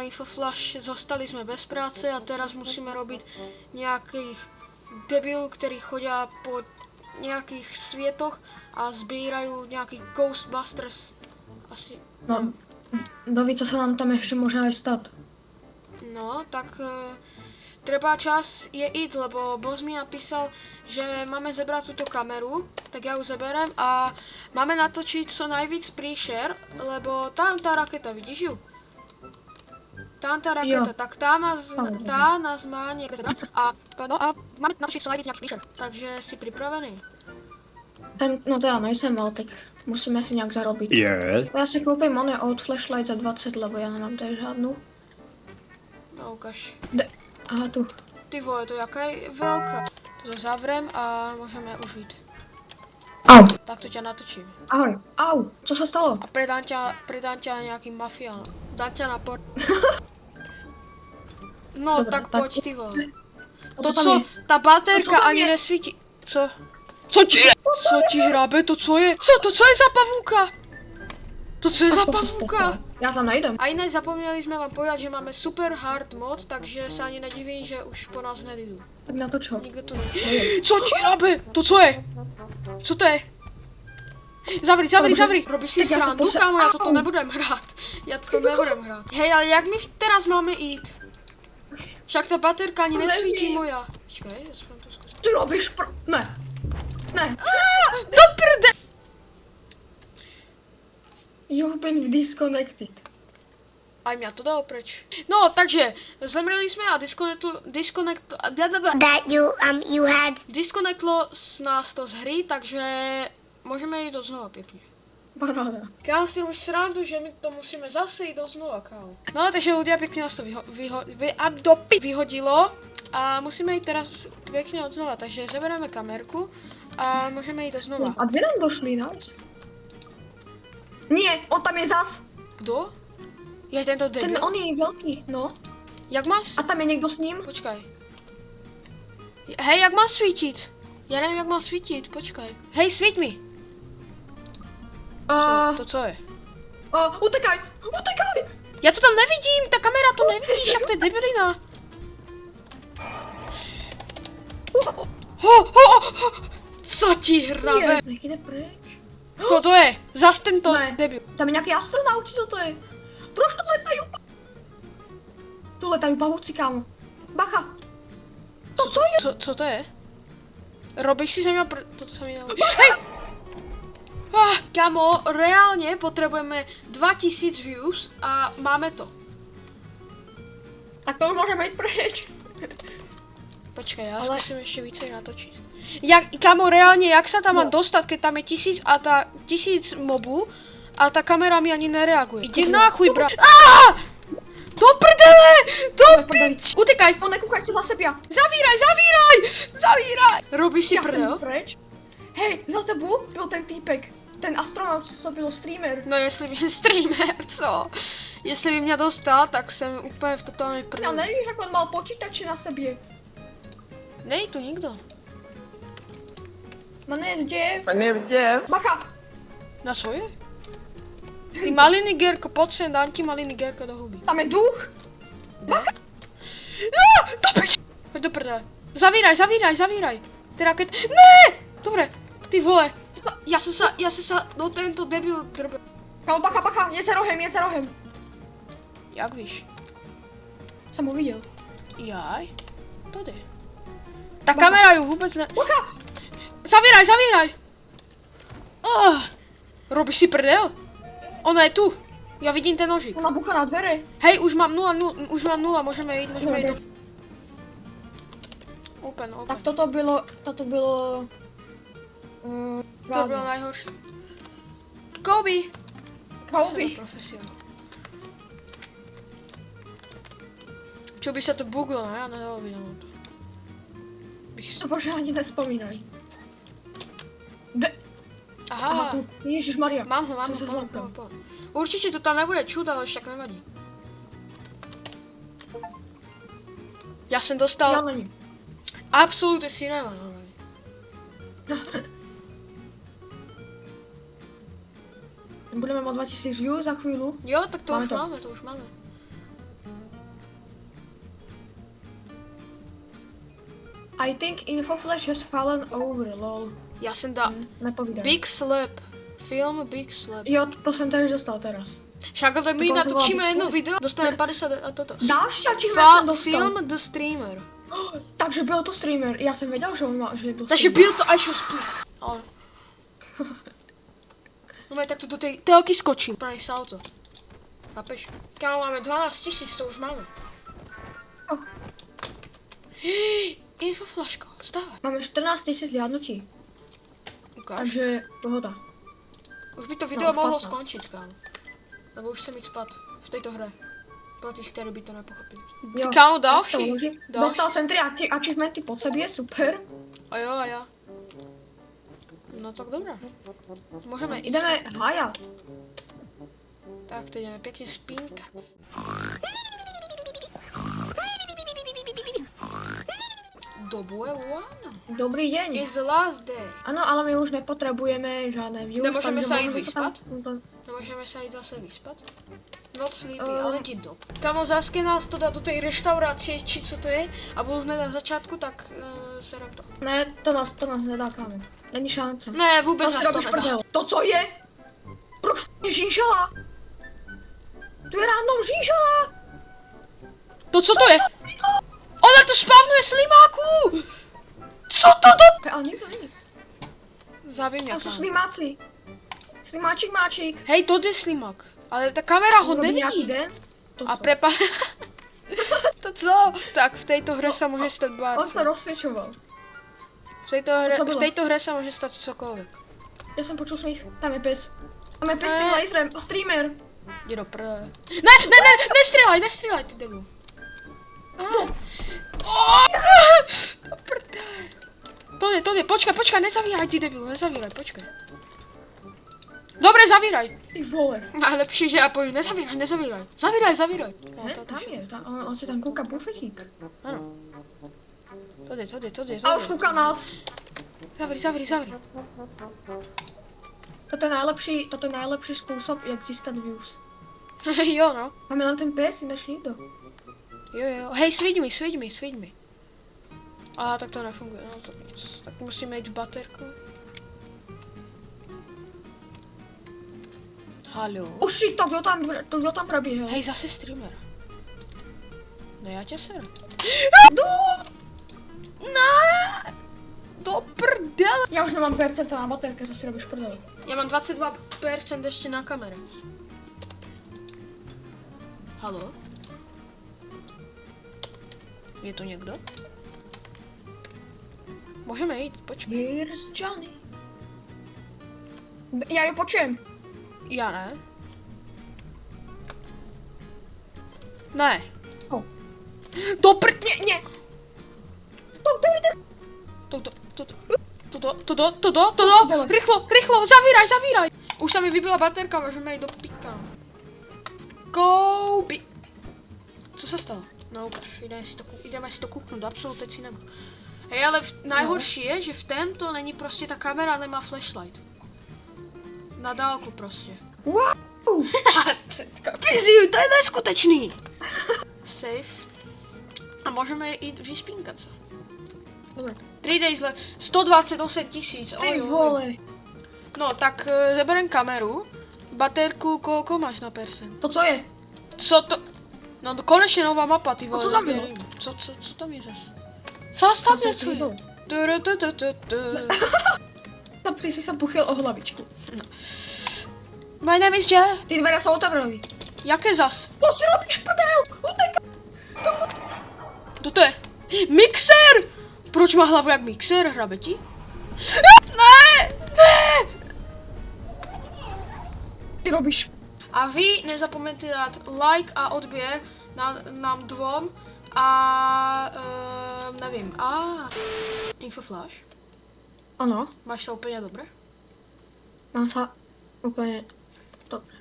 Infoflash, zostali sme bez práce a teraz musíme robiť nejakých debilov, ktorí chodia po nejakých svietoch a zbierajú nejakých Ghostbusters. Asi. No, doví, co sa nám tam ešte môže aj stať. No, tak treba čas je ísť, lebo boss mi napísal, že máme zebrať túto kameru, tak ja ju zeberem a máme natočiť co najvíc príšer, lebo tam tá raketa, vidíš ju? Tam tá raketa, Jo. tak tá nás má niekde zebrať a máme natočiť co najvíc nejakých príšer, takže si pripravený? No to ja nejsem, ale tak musíme si nejak zarobiť. Yes. Ja si kúpim one od Flashlight za 20, lebo ja nemám tady žádnu. No ukáž. Aha, tu. Ty vole, to jaká je veľká. To zavrem a môžeme už ísť. Au. Tak to ťa natočím. Ahoj. Au. Co sa stalo? A predám ťa nejakým mafiánom. Dám ťa na por... No, Dobre, tak tak- poď ty vole. A To tam co, je? tá baterka tam ani je? nesvíti. Co? Co ti hrabe? To co je? Co je za pavúka? To co je za pavúka? Ja tam najdem. A inak zapomněli jsme vám povedať, že máme super hard mod, takže se ani nedivím, že už po nás nedjdou. Tak na to čo? Nikdo to neví. Co ti hrabe? To co je? Co to je? Zavri. Robíš si Tak já se srandu, pose- kámo, já toto Au. nebudem hrát. Já toto nebudem hrát. Hej, ale jak my teraz máme jít? Však ta baterka ani To nesvítí nevím. moja. Počkej, aspoň to zkusím. Ty robíš Ne. Ne. Do prde! You've been disconnected. Aj mě to dalo preč. No, takže zemřeli jsme a disconnectlo s nás to z hry, takže můžeme jít do znova pěkně. Paráda. Kámo, si robíš srandu, že my to musíme zase jít do znova, kámo. No, takže ľudia pěkně nás to vyhodilo a musíme jít teraz pěkně od znova, takže zabereme kamerku a můžeme jít do znova. A dvě nám došli, nice. Nie, on tam je zas. Kdo? Je tento debil? Ten on je veľký, no. Jak máš? A tam je někdo s ním? Počkaj. Hej, jak mám svítit? Já nevím, jak mám svítit, počkaj. Hej, svíť mi. To co je? Utekaj! Utekaj! Já to tam nevidím, ta kamera to nevidíš, jak to je debilina. Co ti hrabe? Nech jde pryč. Co to je? Zas tento Ne. debil. Tam je nějaký astronaut, či co to je? Proč tu letají? Tu letají pavouci, kámo. Bacha! To co je? Co to je? Robíš si ze mě toto se mi nelíbí. Hej! Kámo, reálně potřebujeme 2000 views a máme to. Tak to už můžeme jít pryč. Počkej, já Ale- zkusím ještě více natočit. Kámo, reálně, jak se tam mám dostat, keď tam je 1000 a ta 1000 mobů a ta kamera mi ani nereaguje. Jdi náchuj, brat. Do prdele! Do pič! Utekaj! No nekúkaj se za sebe. Zavíraj! Robíš si Já chcem prdel? jít pryč. Hej, za tebou byl ten týpek. Ten astronaut, co to byl streamer. No jestli by streamer, co? Jestli by mě dostal, tak jsem úplně v totální Já prdel. nevíš, jak on mal počítače na sobě. Nej tu nikdo. Manér Jeff. Bacha! Na co je? Ty malý nigerko, pojď sem, dám ti malý nigerko do huby. Tam je duch. Do pič! Pojď do prdele. Zavíraj. Ty raket... Ne! Dobre, ty vole. Ja sa do tento debil drbe. Kámo, bacha, je za rohem. Jak víš? Jsem ho viděl. Jaj. To jde. Ta kamera ju vůbec ne... Bacha! Zavíraj! Robíš si prdel? Ona je tu. Ja vidím ten nožík. Ona bucha na dvere. Hej, už mám nula, můžeme jít do... Open. Tak toto bylo... To bylo najhorší. Kobe! Profesionál. Čo by sa to buglo, ne? Ja nedalo by nám to. To bože, ani nespomínaj. Aha, Aha, tu. Ježišmaria. mám ho, Jsem se zlapil. Určitě to tam nebude čudo, ale však nevadí. Já jsem Já dostal není. absolutně cinema, normálně. Budeme mít 2000 views za chvíli. Jo, tak to Máme už to. máme, to už máme. I think Infoflash has fallen over, lol. Já jsem dal Nepovídej. Big Slap. Film Big Slap. Jo, to jsem tady dostal teraz. Však ale my Dokonce natočíme volá Big jedno Slap. video, dostaneme 50 a toto. Další achievement jsem dostal. Film The Streamer. Takže byl to streamer. Já jsem věděl, že on má, že byl Takže streamer. byl to až ale... No tak to do tej telky skočím. Právě salto. Chápeš? Kámo, máme 12 000, to už máme. Oh. Infoflaško, vstávaj. Máme 14 000 zhlédnutí, Ukáž. takže pohoda. Už by to video v mohlo 15. skončit, kámo. Nebo už jsem jít spát v této hře. Pro těch, kteří by to nepochopili. Jo, Kámo, já si to další. uložím. Dostal jsem 3 achievementy pod sebe, super. A jo, a já. No tak dobré. Můžeme jít. Jdeme hájat. Tak, teď jdeme pěkně spínkat. Dobu je one. Dobrý den. It's the last day. Ano, ale my už nepotřebujeme žádné views. Nemůžeme takže se jít můžeme se tam- vyspat? Nemůžeme se jít zase vyspat? No sleepy, Eh. ale jdi do. Kamo, zase nás to dá do té restaurace, či co to je, a budu hned na začátku, tak serem to. Ne, to nás nedá, kámo. Není šance. Ne, vůbec To si nás to robíš nedá. prdel. To co je? Proč je žížela? To je random žížela. To co to je? Ona to spavnuje slimáků! Co to do... Ale nikdo není. Zabij mě, To jsou kámo. slimáci. Slimáčik máčik. Hej, to je slimák. Ale ta kamera ho Robí nějaký nevidí. dance? To A co? prepa... To co? Tak v této hře se může stát On se bárce. rozsvědčoval. V co bylo? této hře se může stát cokoliv. Já jsem počul smích. Tam je pes. Tam je pes s tím Ne. laserem a streamer. Jdi do prdele. Ne, nestřílej, ty debil. Do prdele. To jde, počkej, nezavíraj, ty debil, nezavíraj, počkej. Dobre, zavíraj. Ty vole. Najlepší, že já povím, nezavíraj. Zavíraj. No, Ne, to tam už je. On si tam kouká bufetík. Ano. To jde. A už kouká nás. Zavři. Toto je nejlepší způsob, jak získat views. Jo, no. Tam je len ten pes, než nikdo. Jo. Hej, sviď mi. A tak to nefunguje, no to nic. Tak musíme jít v baterku. Haló. Oh shit, to kdo tam probíhal? Hej, zase streamer. No já tě seru. Ne! Do prdele! Já už nemám percenta na baterky, to si robíš prdel. Já mám 22% ještě na kamere. Haló? Je to někdo? Můžeme jít, počkej. Here's Johnny. Já ji počujem. Já ne. Ne. Oh. Do prd... Ne. To jde. To, rychlo, zavíraj. Už se mi vybila baterka, můžeme jít do píka. Go, Co se stalo? No ukáž, jdeme si to kouknout, absolut teď si nemá. Hej, ale nejhorší je, že v tomto není prostě ta kamera, nemá flashlight. Na dálku prostě. Wow. Kizi, to je neskutečný! Safe. A můžeme jít vyspínkat se. Dobre. 3 days left, 128 000, Ej, vole. No, tak zeberem kameru, baterku, koľko máš na percent? To co je? Co to? No, konečně nová mapa, ty vole. co tam bylo? zaberím. Co tam je zase? Zas tam To něco se je. chybou. Tu. Tam si se puchyl o hlavičku. My name is Jay. Ty dveře jsou otevřený. Jaké zas? To si robíš prdel. Utek. Kdo to je? Mixer! Proč má hlavu jak mixer, hrabeti? Ne! Ty robíš. A vy nezapomeňte dát like a odběr nám dvom a nevím, Infoflash, Ano. máš se úplně dobré? Mám se úplně... Dobře.